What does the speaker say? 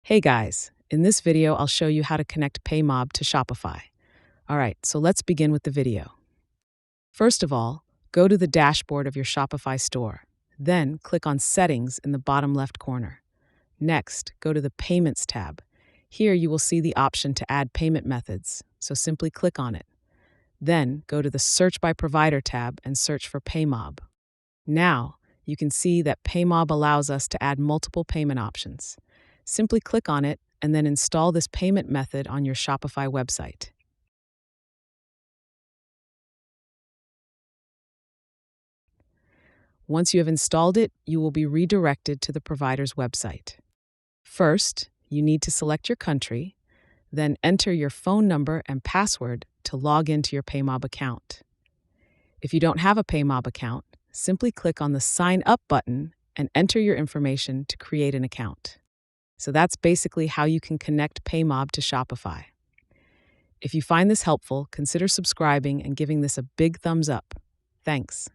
Hey guys, in this video I'll show you how to connect Paymob to Shopify. Alright, so let's begin with the video. First of all, go to the dashboard of your Shopify store. Then click on Settings in the bottom left corner. Next, go to the Payments tab. Here you will see the option to add payment methods, so simply click on it. Then go to the Search by Provider tab and search for Paymob. Now, you can see that Paymob allows us to add multiple payment options. Simply click on it and then install this payment method on your Shopify website. Once you have installed it, you will be redirected to the provider's website. First, you need to select your country, then enter your phone number and password to log into your Paymob account. If you don't have a Paymob account, simply click on the Sign Up button and enter your information to create an account. So that's basically how you can connect Paymob to Shopify. If you find this helpful, consider subscribing and giving this a big thumbs up. Thanks.